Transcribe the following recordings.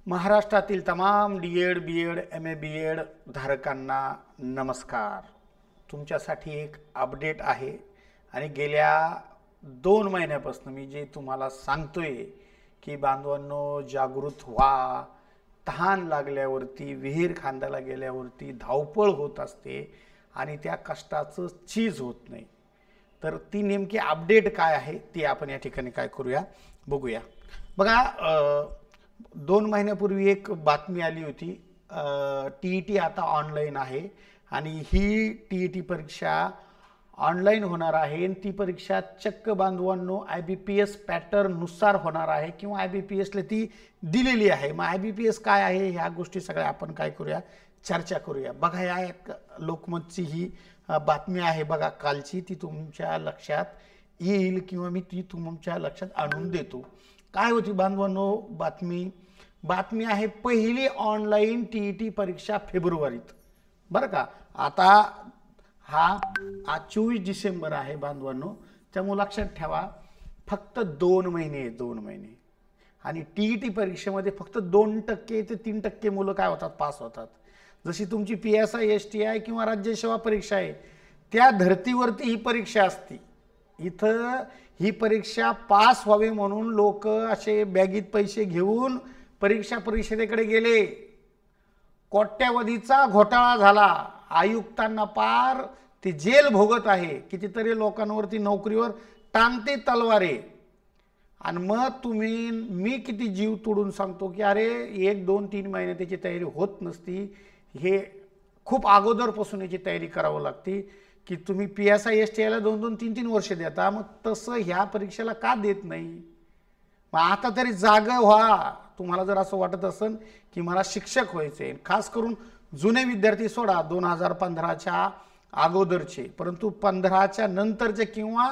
महाराष्ट्रातील तमाम डी.एड, B Ed, MA. B Ed धारकांना नमस्कार. तुमच्यासाठी एक अपडेट आहे आणि गेल्या 2 महिन्यापासून मी जे तुम्हाला सांगतोय की बांधवांनो जागृत व्हा. तहान लागल्यावरती विहीर खांदायला गेल्यावरती धावपळ होत असते आणि त्या कष्टाचं चीज होत नाही. तर ती नेमकी अपडेट काय आहे ती आपण या ठिकाणी काय करूया बघूया. बघा 2 महिन्यापूर्वी एक बातमी आली होती. टी.ई.टी. आता ऑनलाईन आहे आणि ही टी.ई.टी. परीक्षा ऑनलाईन होणार आहे आणि ती परीक्षा चक्क बांधवांनो IBPS पॅटर्ननुसार होणार आहे किंवा IBPSला ती दिलेली आहे. मग IBPS काय आहे ह्या गोष्टी सगळ्या आपण काय करूया चर्चा करूया. बघा या एक लोकमतची ही बातमी आहे बघा कालची, ती तुमच्या लक्षात येईल किंवा मी ती तुमच्या लक्षात आणून देतो. काय होती बांधवांनो बातमी आहे पहिली ऑनलाईन टी.ई.टी. परीक्षा फेब्रुवारीत. बरं का, आता आज 24 डिसेंबर आहे बांधवांनो, त्यामुळे लक्षात ठेवा फक्त 2 महिने आणि टी.ई.टी. परीक्षेमध्ये फक्त 2% ते 3% मुलं काय होतात पास होतात. जशी तुमची PSI STI किंवा राज्य सेवा परीक्षा आहे त्या धर्तीवरती ही परीक्षा असते. इथं ही परीक्षा पास व्हावी म्हणून लोक असे बॅगीत पैसे घेऊन परीक्षा परिषदेकडे गेले. कोट्यावधीचा घोटाळा झाला. आयुक्तांना पार ते जेल भोगत आहे. कितीतरी लोकांवरती नोकरीवर टांगते तलवारे. आणि मग मी किती जीव तोडून सांगतो की अरे 1, 2, 3 महिने त्याची तयारी होत नसती. हे खूप अगोदरपासून याची तयारी करावी लागते की तुम्ही PSI STIला 2-2, 3-3 वर्ष देता. मग तसं ह्या परीक्षेला का देत नाही? मग आता तरी जागा व्हा. तुम्हाला जर असं वाटत असेल की मला शिक्षक व्हायचे, खास करून जुने विद्यार्थी सोडा 2015च्या अगोदरचे, परंतु 15च्या नंतरचे किंवा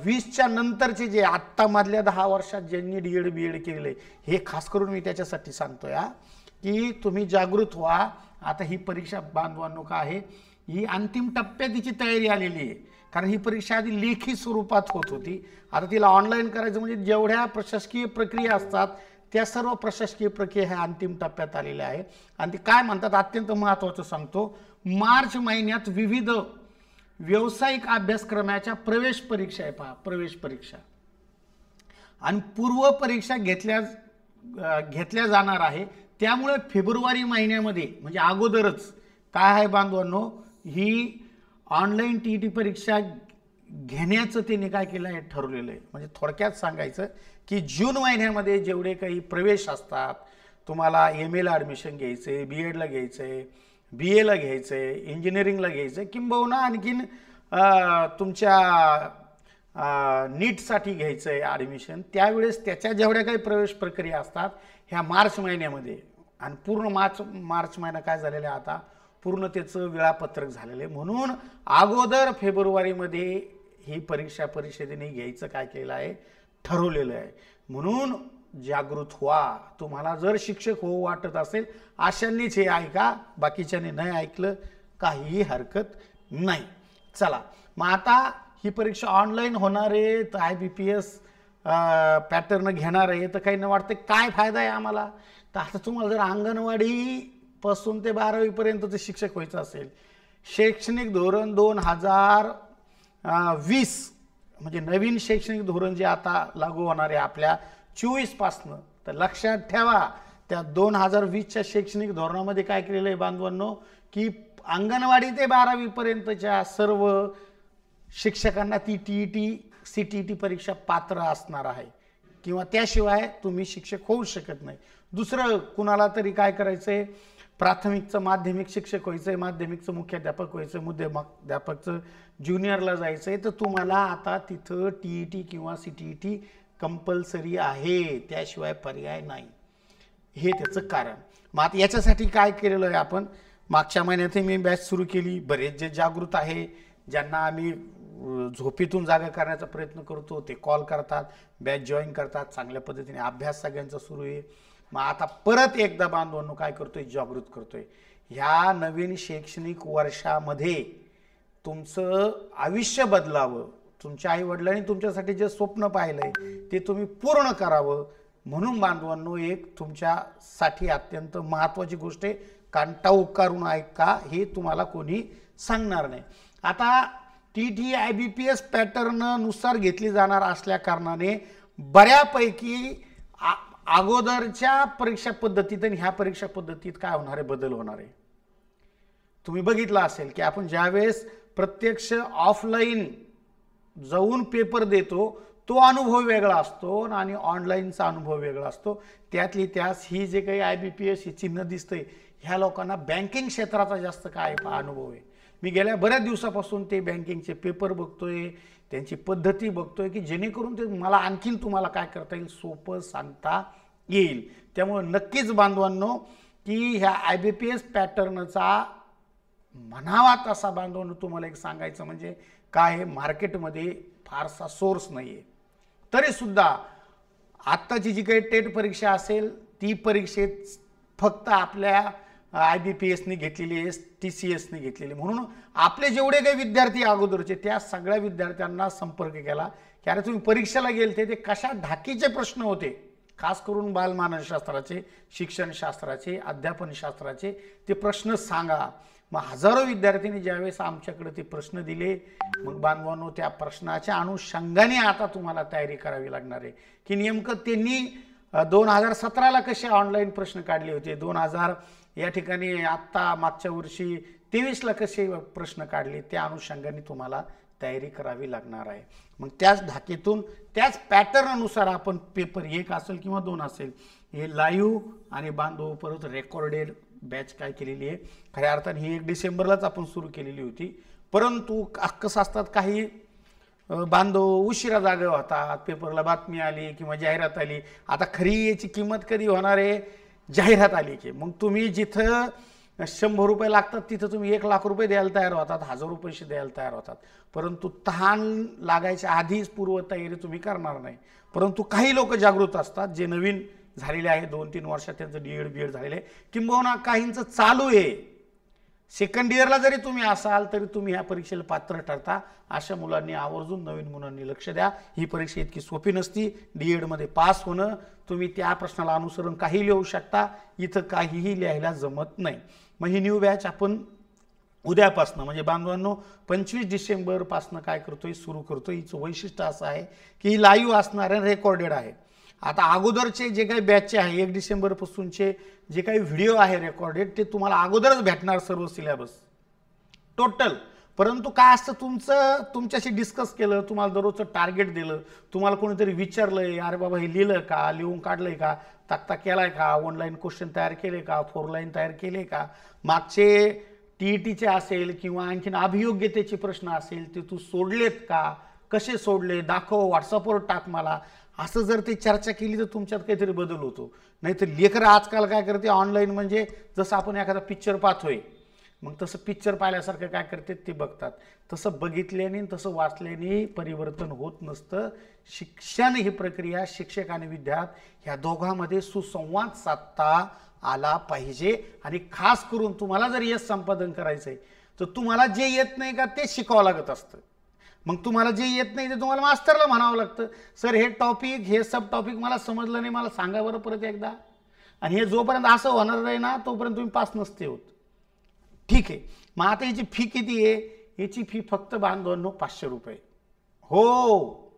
20च्या नंतरचे जे आत्ता मधल्या 10 वर्षात ज्यांनी डी.एड. बी.एड. केले हे खास करून मी त्याच्यासाठी सांगतोय की तुम्ही जागृत व्हा. आता ही परीक्षा बांधवांनो का आहे, ही अंतिम टप्प्यात तिची तयारी आलेली आहे. कारण ही परीक्षा आधी लेखी स्वरूपात होत होती, आता तिला ऑनलाईन करायचं म्हणजे जेवढ्या प्रशासकीय प्रक्रिया असतात त्या सर्व प्रशासकीय प्रक्रिया ह्या अंतिम टप्प्यात आलेल्या आहे. आणि ते काय म्हणतात अत्यंत महत्त्वाचं सांगतो, मार्च महिन्यात विविध व्यावसायिक अभ्यासक्रमाच्या प्रवेश परीक्षा आहे. पहा, प्रवेश परीक्षा आणि पूर्व परीक्षा घेतल्या जाणार आहे. त्यामुळे फेब्रुवारी महिन्यामध्ये म्हणजे अगोदरच काय आहे बांधवांनो, ही ऑनलाईन टी.ई.टी. परीक्षा घेण्याचं त्यांनी काय केलं आहे ठरवलेलं आहे. म्हणजे थोडक्यात सांगायचं की जून महिन्यामध्ये जेवढे काही प्रवेश असतात, तुम्हाला MA ला ॲडमिशन घ्यायचं आहे, B.एडला घ्यायचं आहे, BAला घ्यायचं आहे, इंजिनिअरिंगला घ्यायचं आहे, किंबहुना आणखीन तुमच्या नीटसाठी घ्यायचं आहे ॲडमिशन, त्यावेळेस त्याच्या जेवढ्या काही प्रवेश प्रक्रिया असतात ह्या मार्च महिन्यामध्ये आणि पूर्ण मार्च महिना काय झालेला आहे आता पूर्ण त्याचं वेळापत्रक झालेलं आहे. म्हणून अगोदर फेब्रुवारीमध्ये ही परीक्षा परिषदेने घ्यायचं काय केलं आहे ठरवलेलं आहे. म्हणून जागृत व्हा. तुम्हाला जर शिक्षक होऊ वाटत असेल अशांनीच हे ऐका, बाकीच्याने नाही ऐकलं काहीही हरकत नाही. चला मग आता ही परीक्षा ऑनलाईन होणार आहे तर IBPS पॅटर्न घेणार आहे तर काही न वाटतं काय फायदा आहे आम्हाला. तर आता तुम्हाला जर अंगणवाडी पासून ते 12वी पर्यंतचं शिक्षक व्हायचं असेल, शैक्षणिक धोरण 2020 म्हणजे नवीन शैक्षणिक धोरण जे आता लागू होणार आहे आपल्या 24 पासनं, तर लक्षात ठेवा त्या 2020च्या शैक्षणिक धोरणामध्ये काय केलेलं आहे बांधवांनो की अंगणवाडी ते 12वी पर्यंतच्या सर्व शिक्षकांना ती टी.ई.टी. CTET परीक्षा पात्र असणार आहे किंवा त्याशिवाय तुम्ही शिक्षक होऊ शकत नाही. दुसरं कुणाला तरी काय करायचं आहे, प्राथमिकचं माध्यमिक शिक्षक व्हायचं आहे, माध्यमिकचं मुख्याध्यापक व्हायचं आहे, मुख्याध्यापकचं ज्युनियरला जायचं आहे, तर तुम्हाला आता तिथं टी.ई.टी. किंवा CTET कंपल्सरी आहे, त्याशिवाय पर्याय नाही. हे त्याचं कारण. मग आता याच्यासाठी काय केलेलं आहे आपण, मागच्या महिन्यातही मी बॅच सुरू केली. बरेच जे जागृत आहे ज्यांना आम्ही झोपेतून जागा करण्याचा प्रयत्न करतो ते कॉल करतात, बॅच जॉईन करतात, चांगल्या पद्धतीने अभ्यास सगळ्यांचा सुरू आहे. मग आता परत एकदा बांधवांनो काय करतोय जागृत करतोय. ह्या नवीन शैक्षणिक वर्षामध्ये तुमचं आयुष्य बदलावं, तुमच्या आई वडिलांनी तुमच्यासाठी जे स्वप्न पाहिलंय ते तुम्ही पूर्ण करावं, म्हणून बांधवांनो, एक तुमच्यासाठी अत्यंत महत्त्वाची गोष्ट आहे, कांटा उकारून ऐका, हे तुम्हाला कोणी सांगणार नाही. आता TT IBPS पॅटर्न नुसार घेतली जाणार असल्या कारणाने बऱ्यापैकी अगोदरच्या परीक्षा पद्धतीत आणि ह्या परीक्षा पद्धतीत काय होणार आहे, बदल होणार आहे. तुम्ही बघितलं असेल की आपण ज्यावेळेस प्रत्यक्ष ऑफलाईन जाऊन पेपर देतो तो अनुभव वेगळा असतो आणि ऑनलाईनचा अनुभव वेगळा असतो. त्यातली त्यास ही जे काही IBPS हे चिन्ह दिसतंय, ह्या लोकांना बँकिंग क्षेत्राचा जास्त काय अनुभव आहे. मी गेल्या बऱ्याच दिवसापासून ते बँकिंगचे पेपर बघतोय, त्यांची पद्धती बघतोय की जेणेकरून ते मला आणखीन तुम्हाला काय करता येईल, सोपं सांगता येईल. त्यामुळे नक्कीच बांधवांनो की ह्या IBPS पॅटर्नचा म्हणावा तसा बांधवांनो तुम्हाला एक सांगायचं म्हणजे काय आहे, मार्केटमध्ये फारसा सोर्स नाही आहे. तरीसुद्धा आत्ताची जी काही टेट परीक्षा असेल ती परीक्षेत फक्त आपल्या IBPSने घेतलेली आहे, TCSने घेतलेली. म्हणून आपले जेवढे काही विद्यार्थी अगोदरचे त्या सगळ्या विद्यार्थ्यांना संपर्क केला की अरे तुम्ही परीक्षेला गेलते ते कशा ढाकीचे प्रश्न होते, खास करून बालमानसशास्त्राचे, शिक्षणशास्त्राचे, अध्यापनशास्त्राचे ते प्रश्न सांगा. मग हजारो विद्यार्थ्यांनी ज्यावेळेस आमच्याकडे ते प्रश्न दिले, मग बांधवांनो त्या प्रश्नाच्या अनुषंगाने आता तुम्हाला तयारी करावी लागणार आहे की नेमकं त्यांनी 2017ला कसे ऑनलाईन प्रश्न काढले होते, 2000 या ठिकाणी आत्ता मागच्या वर्षी 23ला कसे प्रश्न काढले, त्या अनुषंगाने तुम्हाला तयारी करावी लागणार आहे. मग त्याच धाकेतून त्याच पॅटर्ननुसार आपण पेपर 1 असेल किंवा 2 असेल हे लाईव्ह आणि बांधव परत रेकॉर्डेड बॅच काय केलेली आहे. खऱ्या अर्थाने ही 1 डिसेंबरलाच आपण सुरू केलेली होती, परंतु कसं असतात काही बांधव उशिरा जागे होतात, पेपरला बातमी आली किंवा जाहिरात आली. आता खरी याची किंमत कधी होणार आहे, जाहिरात आली की मग तुम्ही जिथं 100 रुपये लागतात तिथं तुम्ही 1 लाख रुपये द्यायला तयार होतात, 1000 रुपये द्यायला तयार होतात. परंतु तहान लागायच्या आधीच पूर्वतयारी तुम्ही करणार नाही. परंतु काही लोक जागृत असतात जे नवीन झालेले आहे, 2-3 वर्षात त्यांचं DED झालेलं आहे, किंबहुना काहींचं चालू आहे. सेकंड इयरला जरी तुम्ही असाल तरी तुम्ही ह्या परीक्षेला पात्र ठरता. अशा मुलांनी आवर्जून, नवीन मुलांनी लक्ष द्या. ही परीक्षा इतकी सोपी नसती. DEDमध्ये पास होणं, तुम्ही त्या प्रश्नाला अनुसरून काही लिहू शकता, इथं काहीही लिहायला जमत नाही. मग ही न्यू बॅच आपण उद्यापासनं म्हणजे बांधवांनो 25 डिसेंबरपासनं काय करतोय, सुरू करतोय. हिचं वैशिष्ट्य असं आहे की ही लाईव्ह असणार आहे, रेकॉर्डेड आहे. आता अगोदरचे जे काही बॅचचे आहे 1 डिसेंबरपासूनचे जे काही व्हिडिओ आहे रेकॉर्डेड ते तुम्हाला अगोदरच भेटणार, सर्व सिलेबस टोटल. परंतु काय असतं, तुमच्याशी डिस्कस केलं, तुम्हाला दररोजचं टार्गेट दिलं, तुम्हाला कोणीतरी विचारलंय अरे बाबा हे लिहिलं का, लिहून काढलंय का, तक्ता केलाय का, ऑनलाईन क्वेश्चन तयार केले का, 4 लाईन तयार केले का, मागचे TETचे असेल किंवा आणखीन अभियोग्यतेचे प्रश्न असेल ते तू सोडलेत का, कसे सोडले दाखव, व्हॉट्सअपवर टाक मला. असं जर ते चर्चा केली तर तुमच्यात काहीतरी बदल होतो. नाहीतर लेकरं आजकाल काय करते, ऑनलाईन म्हणजे जसं आपण एखादा पिक्चर पाहतोय मग तसं पिक्चर पाहिल्यासारखं काय करते ते बघतात. तसं बघितल्याने तसं वाचल्याने परिवर्तन होत नसतं. शिक्षण ही प्रक्रिया शिक्षक आणि विद्यार्थी ह्या दोघांमध्ये सुसंवाद साधता आला पाहिजे. आणि खास करून तुम्हाला जर यश संपादन करायचं आहे तर तुम्हाला जे येत नाही का ते शिकावं लागत असतं. मग तुम्हाला जे येत नाही ते तुम्हाला मास्टरला म्हणावं लागतं, सर हे टॉपिक, हे सब टॉपिक मला समजलं नाही, मला सांगा बरं परत एकदा. आणि हे जोपर्यंत असं होणार नाही ना तोपर्यंत तुम्ही पास नसते होत. ठीक आहे. मग आता याची फी किती आहे? याची फी फक्त बांधवांनो 500 रुपये. हो,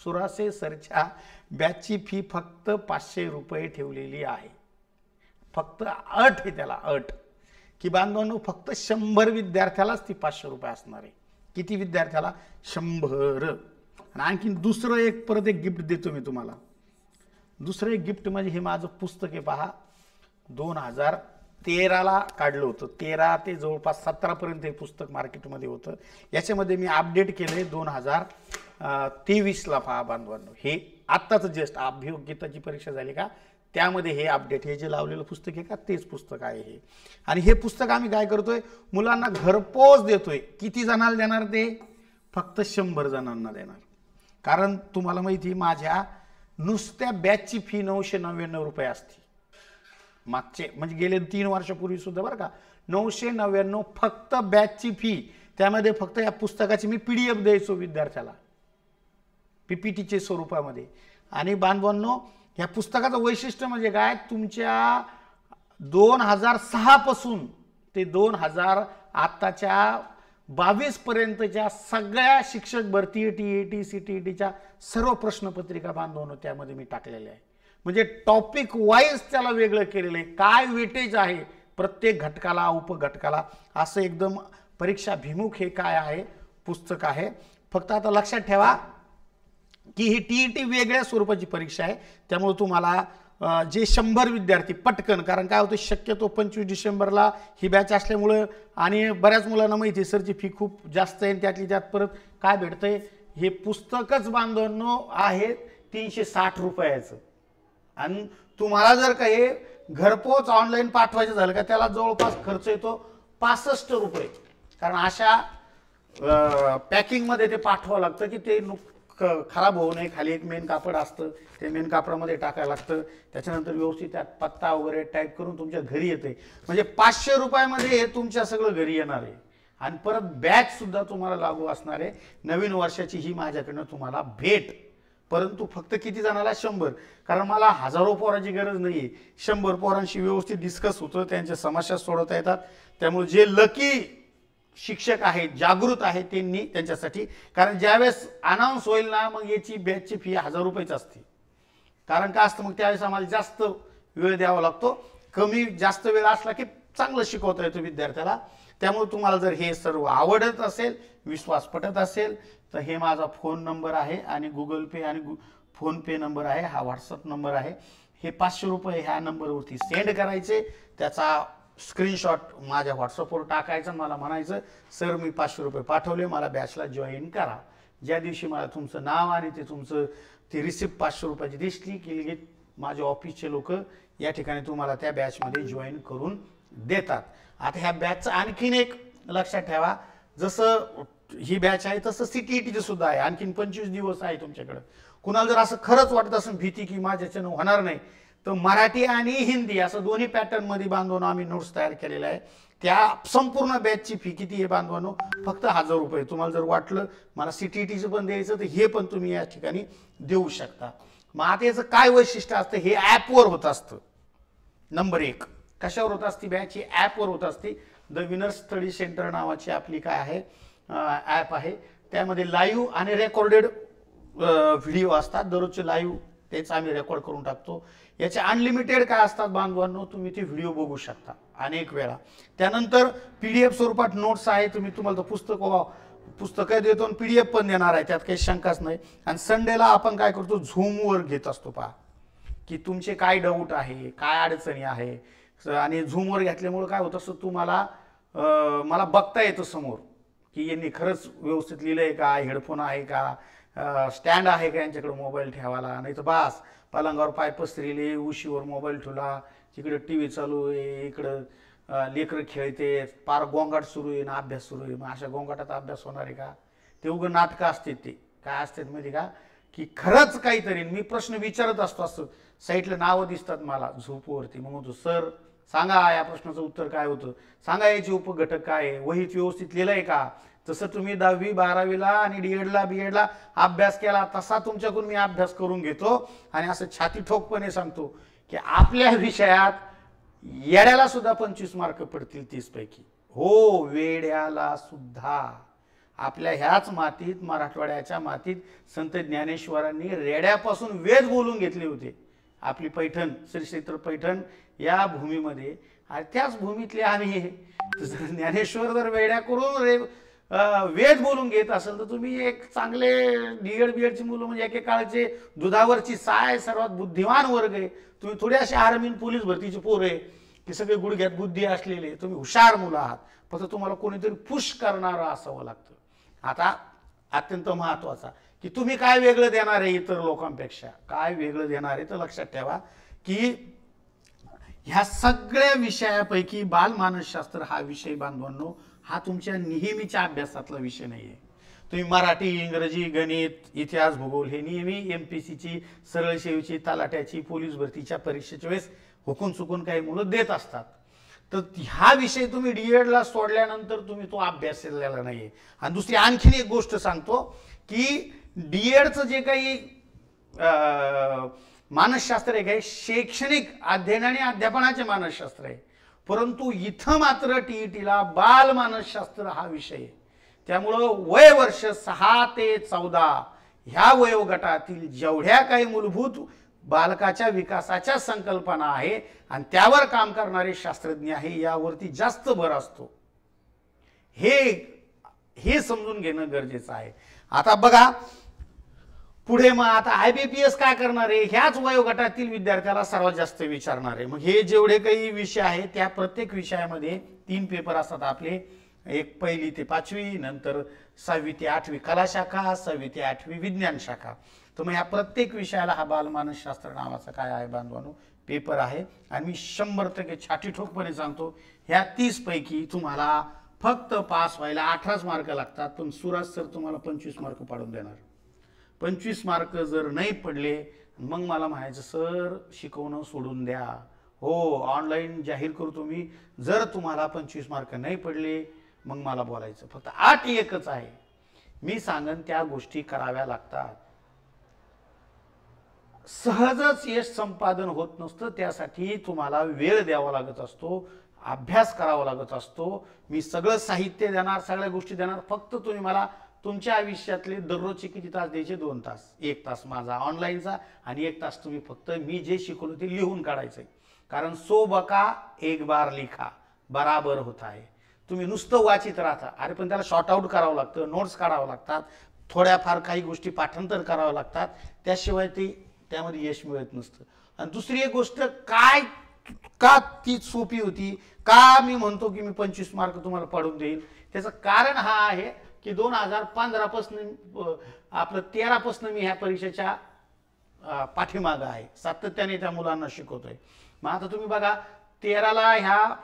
सुरासे सरच्या बॅचची फी फक्त 500 रुपये ठेवलेली आहे. फक्त अट आहे त्याला, अट की बांधवांनो फक्त 100 विद्यार्थ्यालाच ती 500 रुपये असणार आहे. किती विद्यार्थ्याला? 100. आणि आणखीन दुसरं एक परत एक गिफ्ट देतो मी तुम्हाला. दुसरं एक गिफ्ट म्हणजे हे माझं पुस्तक आहे पहा, 2013ला काढलं होतं. 13 ते जवळपास 17 पर्यंत हे पुस्तक मार्केटमध्ये होतं. याच्यामध्ये मी अपडेट केलंय 2023ला पहा बांधवांनो. हे आत्ताच जस्ट अभियोग्यताची परीक्षा झाली का त्यामध्ये हे अपडेट, हे जे लावलेलं पुस्तक आहे का तेच पुस्तक आहे हे. आणि हे पुस्तक आम्ही काय करतोय, मुलांना घरपोच देतोय. किती जणांना देणार ते? फक्त 100 जणांना देणार. कारण तुम्हाला माहिती माझ्या नुसत्या बॅचची फी 999 रुपये असते. मागचे म्हणजे गेले 3 वर्षापूर्वी सुद्धा बरं का 999 फक्त बॅचची फी. त्यामध्ये फक्त या पुस्तकाची मी PDF द्यायचो विद्यार्थ्याला PPTच्या स्वरूपामध्ये. आणि बांधवांनो ह्या पुस्तकाचं वैशिष्ट्य म्हणजे काय, तुमच्या 2006 पासून ते 2000 आताच्या 22 पर्यंतच्या सगळ्या शिक्षक भरती, TET, CTETच्या सर्व प्रश्नपत्रिका बांधवून त्यामध्ये मी टाकलेल्या आहे. म्हणजे टॉपिक वाईज त्याला वेगळं केलेलं आहे, काय वेटेज आहे प्रत्येक घटकाला, उपघटकाला, असं एकदम परीक्षाभिमुख हे काय आहे पुस्तक आहे. फक्त आता लक्षात ठेवा की ही TET वेगळ्या स्वरूपाची परीक्षा आहे. त्यामुळे तुम्हाला जे 100 विद्यार्थी पटकन, कारण काय होतं शक्यतो 25 डिसेंबरला ही बॅच असल्यामुळं आणि बऱ्याच मुलांना माहिती आहे सरची फी खूप जास्त आहे, त्यातली त्यात परत काय भेटतंय, हे पुस्तकच बांधवांनो आहे 360 रुपयाचं. आणि तुम्हाला जर का हे घरपोच ऑनलाईन पाठवायचं झालं का त्याला जवळपास खर्च येतो 65 रुपये. कारण अशा पॅकिंगमध्ये ते पाठवावं लागतं की ते खराब होऊ नये. खाली एक मेन कापड असतं, ते मेन कापडामध्ये टाकायला लागतं, त्याच्यानंतर व्यवस्थित त्यात पत्ता वगैरे टाईप करून तुमच्या घरी येते. म्हणजे 500 रुपयामध्ये हे तुमच्या सगळं घरी येणार आहे. आणि परत बॅच सुद्धा तुम्हाला लागू असणार आहे. नवीन वर्षाची ही माझ्याकडनं तुम्हाला भेट. परंतु फक्त किती जणाला 100, कारण मला हजारो पोरांची गरज नाही आहे. 100 पोरांशी व्यवस्थित डिस्कस होतं, त्यांच्या समस्या सोडवता येतात. त्यामुळे जे लकी शिक्षक आहेत, जागृत आहेत, त्यांनी त्यांच्यासाठी, कारण ज्यावेळेस अनाऊन्स होईल ना मग याची बॅचची फी 1000 रुपयेच असते. कारण काय असतं मग त्यावेळेस आम्हाला जास्त वेळ द्यावा लागतो. कमी जास्त वेळ असला की चांगलं शिकवता येतो विद्यार्थ्याला. त्यामुळे तुम्हाला जर हे सर्व आवडत असेल, विश्वास पटत असेल, तर हे माझा फोन नंबर आहे आणि गुगल पे आणि फोन पे नंबर आहे, हा व्हॉट्सअप नंबर आहे. हे 500 रुपये ह्या नंबरवरती सेंड करायचे, त्याचा स्क्रीनशॉट माझ्या व्हॉट्सअपवर टाकायचं, मला म्हणायचं सर मी 500 रुपये पाठवले, मला बॅचला जॉईन करा. ज्या दिवशी मला तुमचं नाव आणि ते तुमचं ती रिसिप्ट 500 रुपयाची दिसली की लगेच माझे ऑफिसचे लोक या ठिकाणी तुम्हाला त्या बॅचमध्ये जॉईन करून देतात. आता ह्या बॅचचं आणखीन एक लक्षात ठेवा, जसं ही बॅच आहे तसं CTETची सुद्धा आहे. आणखीन 25 दिवस आहे तुमच्याकडं. कुणाला जर असं खरंच वाटत असेल भीती की माझ्याच्यानं होणार नाही, तर मराठी आणि हिंदी असं दोन्ही पॅटर्नमध्ये बांधून आम्ही नोट्स तयार केलेला आहे. त्या संपूर्ण बॅचची फी किती आहे बांधवांनो, फक्त 1000 रुपये. तुम्हाला जर वाटलं मला CTETचं पण द्यायचं तर हे पण तुम्ही या ठिकाणी देऊ शकता. मग आता याचं काय वैशिष्ट्य असतं, हे ॲपवर होत असतं. नंबर 1 कशावर होत असते बॅच, ही ॲपवर होत असते. द विनर स्टडी सेंटर नावाची आपली काय आहे ॲप आहे. त्यामध्ये लाईव्ह आणि रेकॉर्डेड व्हिडिओ असतात. दररोजचे लाईव्ह तेच आम्ही रेकॉर्ड करून टाकतो. याचे अनलिमिटेड काय असतात बांधवांनो, तुम्ही ते व्हिडिओ बघू शकता अनेक वेळा. त्यानंतर PDF स्वरूपात नोट्स आहे. तुम्हाला पुस्तकं देतो आणि PDF पण देणार आहे, त्यात काही शंकाच नाही. आणि संडेला आपण काय करतो, झूमवर घेत असतो पहा की तुमचे काय डाऊट आहे, काय अडचणी आहे. आणि झूमवर घेतल्यामुळे काय होतं असं तुम्हाला मला बघता येतं समोर की यांनी खरंच व्यवस्थित लिहिलंय का, हेडफोन आहे का, स्टँड आहे का यांच्याकडे मोबाईल ठेवायला. नाही तर बास पलंगावर पाय पसरले, उशीवर मोबाईल ठेवला, तिकडे TV चालू आहे, इकडं लेकरं खेळते, पार गोंगाट सुरू आहे ना अभ्यास सुरू आहे. मग अशा गोंगाटात अभ्यास होणार आहे का. ते उगं नाटकं असते. ते काय असतात माहिती का, की खरंच काहीतरी मी प्रश्न विचारत असतो, असं साईडला नावं दिसतात मला झोपवरती. मग म्हणतो सर सांगा या प्रश्नाचं उत्तर काय होतं, सांगा याचे उपघटक काय आहे, वहीत व्यवस्थित लिहिलंय का. जसं तुम्ही 10वी 12वीला आणि D.Edला B.Edला अभ्यास केला तसा तुमच्याकडून मी अभ्यास करून घेतो. आणि असं छाती ठोकपणे सांगतो की आपल्या विषयात येड्याला सुद्धा 25 मार्क पडतील 30 पैकी. हो, वेड्याला सुद्धा. आपल्या ह्याच मातीत, मराठवाड्याच्या मातीत संत ज्ञानेश्वरांनी रेड्यापासून वेद बोलून घेतले होते. आपली पैठण, श्री क्षेत्र पैठण या भूमीमध्ये, आणि त्याच भूमीतले आम्ही ज्ञानेश्वर जर वेड्या करून वेद बोलून घेत असेल तर तुम्ही एक चांगले D.Ed B.Edची मुलं म्हणजे एकेकाळचे दुधावरची साय सर्वात बुद्धिमान वर्ग आहे. तुम्ही थोडे असे आर्मी पोलीस भरतीचे पोर आहे की सगळे गुडघ्यात बुद्धी असलेले, तुम्ही हुशार मुलं आहात. फक्त तुम्हाला कोणीतरी पुश करणारं असावं लागतं. आता अत्यंत महत्त्वाचा की तुम्ही काय वेगळं देणार आहे इतर लोकांपेक्षा, काय वेगळं देणार आहे. तर लक्षात ठेवा की ह्या सगळ्या विषयापैकी बालमानसशास्त्र हा विषय बांधवांनो हा तुमच्या नेहमीच्या अभ्यासातला विषय नाही आहे. तुम्ही मराठी, इंग्रजी, गणित, इतिहास, भूगोल हे नेहमी MPSCची, सरळ सेवेची, तलाट्याची, पोलीस भरतीच्या परीक्षेच्या वेळेस हुकून चुकून काही मुलं देत असतात. तर हा विषय तुम्ही D.Edला सोडल्यानंतर तुम्ही तो अभ्यासलेला नाही आहे. आणि दुसरी आणखीन एक गोष्ट सांगतो की D.Edचं जे काही मानसशास्त्र एक आहे शैक्षणिक अध्ययन आणि अध्यापनाचे मानसशास्त्र आहे, परंतु इथं मात्र टीईटीला बाल मानसशास्त्र हा विषय आहे। त्यामुळं वय वर्ष 6 ते 14 ह्या वयोगटातील जेवढ्या काही मूलभूत बालकाच्या विकासाच्या संकल्पना आहे आणि त्यावर काम करणारे शास्त्रज्ञ आहे यावरती जास्त भर असतो, हे समजून घेणं गरजेचं आहे। आता बघा पुढे मग आता IBPS काय करणार आहे, ह्याच वयोगटातील विद्यार्थ्याला सर्वात जास्त विचारणार आहे। मग हे जेवढे काही विषय आहेत त्या प्रत्येक विषयामध्ये 3 पेपर असतात आपले, एक 1ली ते 5वी, नंतर 6वी ते 8वी कला शाखा, 6वी ते 8वी विज्ञान शाखा। तर मग ह्या प्रत्येक विषयाला हा बालमानसशास्त्र नावाचा काय आहे बांधवांनो पेपर आहे। आणि मी 100% छाटी ठोकपणे सांगतो ह्या 30 पैकी तुम्हाला फक्त पास व्हायला 18 मार्क लागतात, पण सुराज सर तुम्हाला 25 मार्क पाडून देणार। 25 मार्क जर नाही पडले मग मला म्हणायचं सर शिकवणं सोडून द्या, हो ऑनलाईन जाहीर करू तुम्ही, जर तुम्हाला 25 मार्क नाही पडले मग मला बोलायचं। फक्त अट एकच आहे, मी सांगन त्या गोष्टी कराव्या लागतात। सहजच यश संपादन होत नसतं, त्यासाठी तुम्हाला वेळ द्यावा लागत असतो, अभ्यास करावा लागत असतो। मी सगळं साहित्य देणार, सगळ्या गोष्टी देणार, फक्त तुम्ही मला तुमच्या आयुष्यातले दररोजचे किती तास द्यायचे, 2 तास, 1 तास माझा ऑनलाईनचा आणि 1 तास तुम्ही फक्त मी जे शिकवलं ते लिहून काढायचंय। कारण 100 बका 1 बार लिखा बराबर होता है। तुम्ही नुसतं वाचित राहता, अरे पण त्याला शॉर्ट आउट करावं लागतं, नोट्स काढावं लागतात, थोड्याफार काही गोष्टी पाठांतर करावं लागतात, त्याशिवाय ते त्यामध्ये यश मिळत नसतं। आणि दुसरी एक गोष्ट काय का ती सोपी होती, का मी म्हणतो की मी 25 मार्क तुम्हाला पाडून देईन, त्याचं कारण हा आहे की 2015 पासून आपलं 13 पासून मी ह्या परीक्षेच्या पाठीमागं आहे, सातत्याने त्या मुलांना शिकवतोय। मग आता तुम्ही बघा 13ला ह्या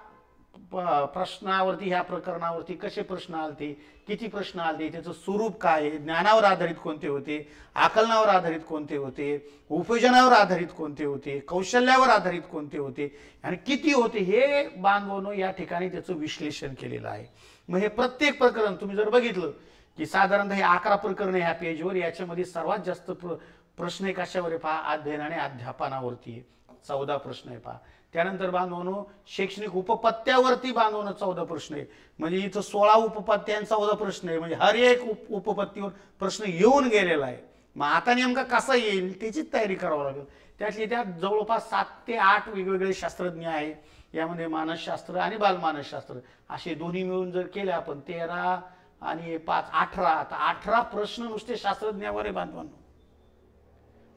प्रश्नावरती, ह्या प्रकरणावरती कसे प्रश्न आलते, किती प्रश्न आलते, त्याचं स्वरूप काय, ज्ञानावर आधारित कोणते होते, आकलनावर आधारित कोणते होते, उपयोजनावर आधारित कोणते होते, कौशल्यावर आधारित कोणते होते आणि किती होते, हे बांधवनो या ठिकाणी त्याचं विश्लेषण केलेलं आहे। मग हे प्रत्येक प्रकरण तुम्ही जर बघितलं की साधारणतः हे 11 प्रकरण ह्या पेजवर, याच्यामध्ये सर्वात जास्त प्रश्न कशावर आहे पहा, अध्ययन आणि अध्यापनावरती आहे, 14 प्रश्न आहे पहा। त्यानंतर बांधवनो शैक्षणिक उपपत्त्यावरती बांधवनो 14 प्रश्न आहे, म्हणजे इथं 16 उपपत्त्यांचा 14 प्रश्न आहे, म्हणजे हर एक उपपत्तीवर प्रश्न येऊन गेलेला आहे। मग आता नेमका कसा येईल त्याचीच तयारी करावी लागेल। त्यातली त्यात जवळपास 7 ते 8 वेगवेगळे शास्त्रज्ञ आहे, यामध्ये मानसशास्त्र आणि बालमानसशास्त्र असे दोन्ही मिळून जर केले आपण 13 आणि 5 18, तर 18 प्रश्न नुसते शास्त्रज्ञावर आहे बांधवांनो।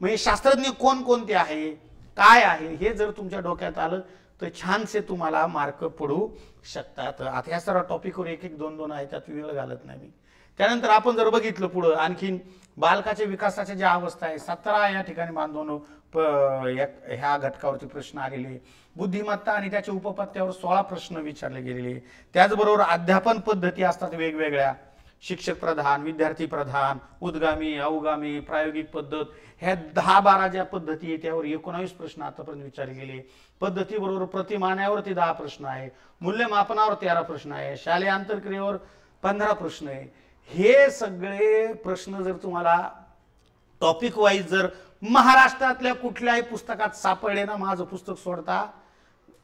मग हे शास्त्रज्ञ कोण कोणते आहे, काय आहे, हे जर तुमच्या डोक्यात आलं तर छानसे तुम्हाला मार्क पडू शकतात। आता या सर्व टॉपिकवर 1-1 2-2 आहे, त्यात वेळ घालत नाही मी। त्यानंतर आपण जर बघितलं पुढे आणखीन बालकाच्या विकासाच्या ज्या अवस्था आहे 17 या ठिकाणी बांधवनो ह्या घटकावरती प्रश्न आलेले, बुद्धिमत्ता आणि त्याच्या उपपत्त्यावर 16 प्रश्न विचारले गेलेले। त्याचबरोबर अध्यापन पद्धती असतात वेगवेगळ्या, शिक्षक प्रधान, विद्यार्थी प्रधान, उद्गामी, अवगामी, प्रायोगिक पद्धत, ह्या 10-12 ज्या पद्धती आहे त्यावर 19 प्रश्न आतापर्यंत विचारले गेले। पद्धतीबरोबर प्रतिमानावरती 10 प्रश्न आहे, मूल्यमापनावर 13 प्रश्न आहे, शालेय आंतरक्रियेवर 15 प्रश्न आहे। हे सगळे प्रश्न जर तुम्हाला टॉपिक वाईज जर महाराष्ट्रातल्या कुठल्याही पुस्तकात सापडले ना, माझं पुस्तक सोडता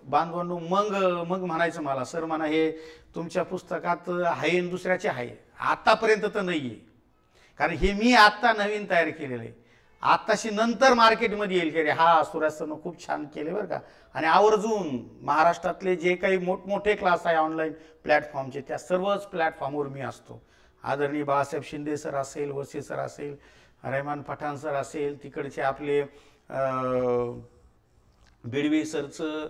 बांधवांनो, मग म्हणायचं मला सर म्हणा हे तुमच्या पुस्तकात आहे दुसऱ्याचे आहे, आतापर्यंत तर नाहीये, कारण हे मी आता नवीन तयार केलेलं आहे, आताशी नंतर मार्केटमध्ये येईल की हा सुरेश सरनं खूप छान केले बरं का। आणि आवर्जून महाराष्ट्रातले जे काही मोठमोठे क्लास आहे ऑनलाईन प्लॅटफॉर्मचे, त्या सर्वच प्लॅटफॉर्मवर मी असतो। आदरणीय बाळासाहेब शिंदे सर असेल, वसे सर असेल, रहमान पठाण सर असेल, तिकडचे आपले बिडवे सरचं,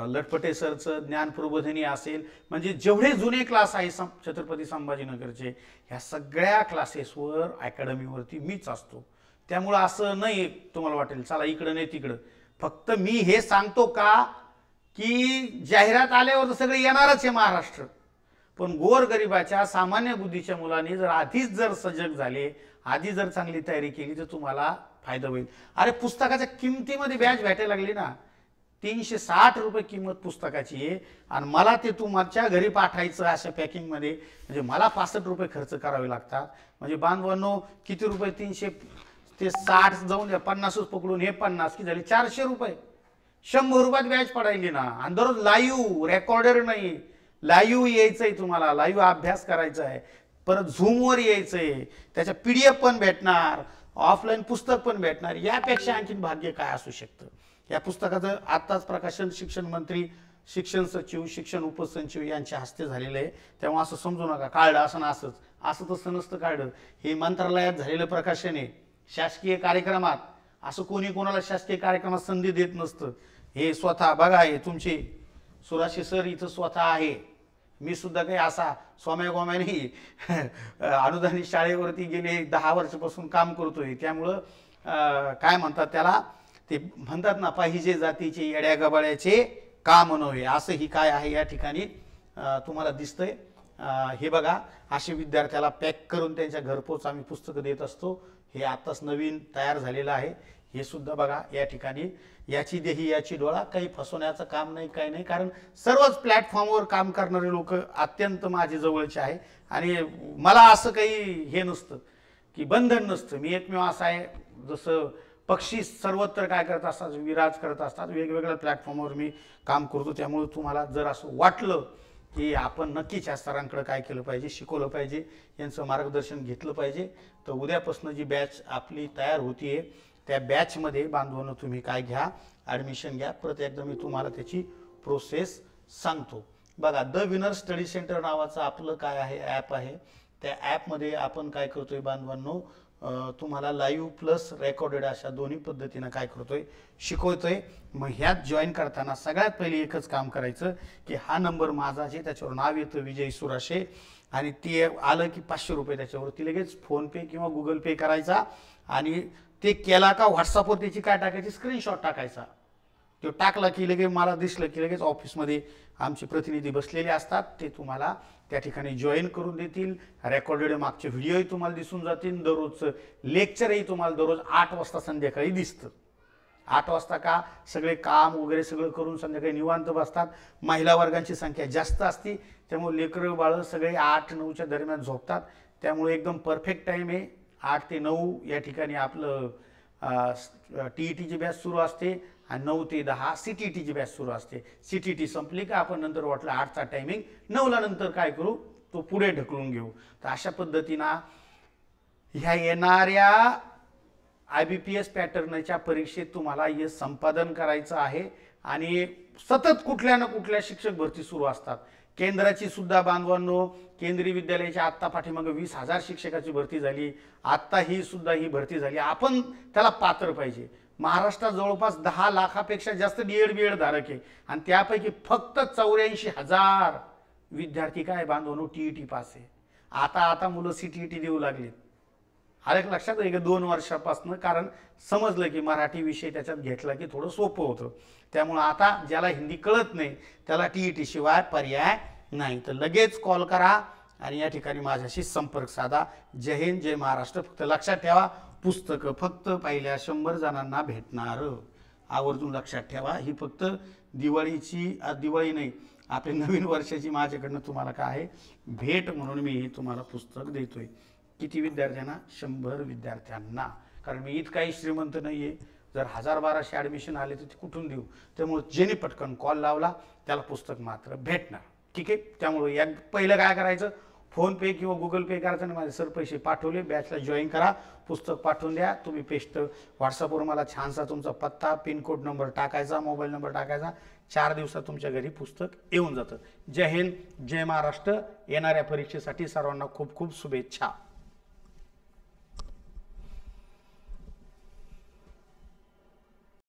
लटपटे सरचं ज्ञान प्रबोधिनी असेल, म्हणजे जेवढे जुने क्लास आहे छत्रपती संभाजीनगरचे, ह्या सगळ्या क्लासेसवर अकॅडमीवरती मीच असतो। त्यामुळे असं नाही तुम्हाला वाटेल चला इकडं नाही तिकडं, फक्त मी हे सांगतो का की जाहिरात आल्यावर तर सगळे येणारच आहे महाराष्ट्र, पण गोरगरिबाच्या सामान्य बुद्धीच्या मुलांनी जर आधीच जर सजग झाले, आधी जर चांगली तयारी केली तर तुम्हाला फायदा होईल। अरे पुस्तकाच्या किमतीमध्ये बॅच भेटायला लागली ना, 360 रुपये किंमत पुस्तकाची आहे आणि मला ते तुमच्या घरी पाठवायचं अशा पॅकिंगमध्ये, म्हणजे मला 65 रुपये खर्च करावे लागतात। म्हणजे बांधवांनो किती रुपये, ते 60 जाऊन द्या, 50च पकडून हे 50 की झाले 400 रुपये. 100 रुपयात बॅच पडायली ना. आणि दररोज लाईव्ह, रेकॉर्डर नाही, लाईव्ह यायचंय तुम्हाला, लाईव्ह अभ्यास करायचा आहे. परत झूमवर यायचंय, त्याच्या PDF पण भेटणार, ऑफलाईन पुस्तक पण भेटणार. यापेक्षा आणखीन भाग्य काय असू शकतं. या पुस्तकाचं आत्ताच प्रकाशन शिक्षण मंत्री, शिक्षण सचिव, शिक्षण उपसचिव यांच्या हस्ते झालेलं आहे. तेव्हा असं समजू नका काढलं असं ना असंच, असं तसं नसतं काढलं. हे मंत्रालयात झालेलं प्रकाशन आहे. शासकीय कार्यक्रमात असं कोणी कोणाला शासकीय कार्यक्रमात संधी देत नसतं. हे स्वतः बघा, हे तुमचे सुराशे सर इथं स्वतः आहे. मी सुद्धा काही असा स्वाम्या गोम्या नाही, अनुदानित शाळेवरती गेले 10 वर्षापासून काम करतोय. त्यामुळं काय म्हणतात त्याला, ते म्हणतात ना, पाहिजे जातीचे येड्या गबाळ्याचे काम नव्हे, असं ही काय आहे या ठिकाणी तुम्हाला दिसतंय. हे बघा, असे विद्यार्थ्याला पॅक करून त्यांच्या घरपोच आम्ही पुस्तकं देत असतो. हे आत्ताच नवीन तयार झालेलं आहे. हे सुद्धा बघा या ठिकाणी, याची देही याची डोळा, काही फसवण्याचं काम नाही, काही नाही. कारण सर्वच प्लॅटफॉर्मवर काम करणारे लोक अत्यंत माझे जवळचे आहे. आणि मला असं काही हे नसतं की बंधन नसतं. मी एकमेव असं आहे, जसं पक्षी सर्वत्र काय करत असतात, विराज करत असतात, वेगवेगळ्या प्लॅटफॉर्मवर मी काम करतो. त्यामुळे तुम्हाला जर असं वाटलं की आपण नक्कीच या सरांकडे काय केलं पाहिजे, शिकवलं पाहिजे, यांचं मार्गदर्शन घेतलं पाहिजे, तर उद्यापासून जी बॅच आपली तयार होतीये त्या बॅचमध्ये बांधवांनो तुम्ही काय घ्या, ॲडमिशन घ्या. परत एकदा मी तुम्हाला त्याची प्रोसेस सांगतो. बघा, द विनर स्टडी सेंटर नावाचं आपलं काय आहे, ॲप आहे. त्या ॲपमध्ये आपण काय करतोय बांधवांनो, तुम्हाला लाईव्ह प्लस रेकॉर्डेड अशा दोन्ही पद्धतीनं काय करतोय, शिकवतोय. मग ह्यात जॉईन करताना सगळ्यात पहिले एकच काम करायचं की हा नंबर माझा आहे, त्याच्यावर नाव येतं विजय सुराशे, आणि ते आलं की 500 रुपये त्याच्यावरती लगेच फोनपे किंवा गुगल पे करायचा. आणि ते केला का व्हॉट्सअपवर त्याची काय टाकायची, स्क्रीनशॉट टाकायचा. तो टाकला की लगेच मला दिसलं की लगेच ऑफिसमध्ये आमचे प्रतिनिधी बसलेले असतात. ते तुम्हाला त्या ठिकाणी जॉईन करून देतील. रेकॉर्डेड मागचे व्हिडिओही तुम्हाला दिसून जातील. दररोजचं लेक्चरही तुम्हाला दररोज 8 वाजता संध्याकाळी दिसतं. 8 वाजता का, सगळे काम वगैरे सगळं करून संध्याकाळी निवांत बसतात. महिला वर्गांची संख्या जास्त असते, त्यामुळे लेकरं बाळं सगळे 8-9च्या दरम्यान झोपतात. त्यामुळे एकदम परफेक्ट टाईम आहे. 8 ते 9 या ठिकाणी आपलं TETची बॅच सुरू असते आणि 9 ते 10 CTETची बॅच सुरू असते. CTET संपली का आपण नंतर वाटलं 8चा टायमिंग 9ला नंतर काय करू, तो पुढे ढकलून घेऊ. तर अशा पद्धतीनं ह्या येणाऱ्या IBPS पॅटर्नच्या परीक्षेत तुम्हाला हे संपादन करायचं आहे. आणि सतत कुठल्या ना कुठल्या शिक्षक भरती सुरू असतात. केंद्राची सुद्धा बांधवांनो, केंद्रीय विद्यालयाच्या आत्ता पाठीमागे 20,000 शिक्षकाची भरती झाली. आत्ता ही सुद्धा ही भरती झाली. आपण त्याला पात्र पाहिजे. महाराष्ट्रात जवळपास 10 लाखापेक्षा जास्त DED धारक आहे आणि त्यापैकी फक्त 84,000 विद्यार्थी काय बांधवांनो TET पास आहे. आता मुलं CTET देऊ लागलेत. आलं लक्षात आहे का 2 वर्षापासून, कारण समजलं की मराठी विषय त्याच्यात घेतला की थोडं सोपं होतं. त्यामुळे आता ज्याला हिंदी कळत नाही त्याला TET शिवाय पर्याय नाही. तर लगेच कॉल करा आणि या ठिकाणी माझ्याशी संपर्क साधा. जय हिंद, जय महाराष्ट्र. फक्त लक्षात ठेवा, पुस्तकं फक्त पहिल्या 100 जणांना भेटणार. आवर्जून लक्षात ठेवा. ही फक्त दिवाळी नाही, आपल्या नवीन वर्षाची माझ्याकडनं तुम्हाला काय आहे भेट म्हणून मी हे तुम्हाला पुस्तक देतोय. किती विद्यार्थ्यांना, 100 विद्यार्थ्यांना. कारण मी इतकाही श्रीमंत नाहीये. जर 1000-1200 ॲडमिशन आले तर ते कुठून देऊ. त्यामुळे ज्यांनी पटकन कॉल लावला त्याला पुस्तक मात्र भेटणार. ठीक आहे. त्यामुळे या पहिलं काय करायचं, फोनपे किंवा गुगल पे करायचं आणि माझे सर पैसे पाठवले, बॅचला जॉईन करा, पुस्तक पाठवून द्या. तुम्ही पेस्ट व्हॉट्सअपवर मला छानसा तुमचा पत्ता, पिनकोड नंबर टाकायचा, मोबाईल नंबर टाकायचा. 4 दिवसात तुमच्या घरी पुस्तक येऊन जातं. जय हिंद, जय महाराष्ट्र. येणाऱ्या परीक्षेसाठी सर्वांना खूप खूप शुभेच्छा.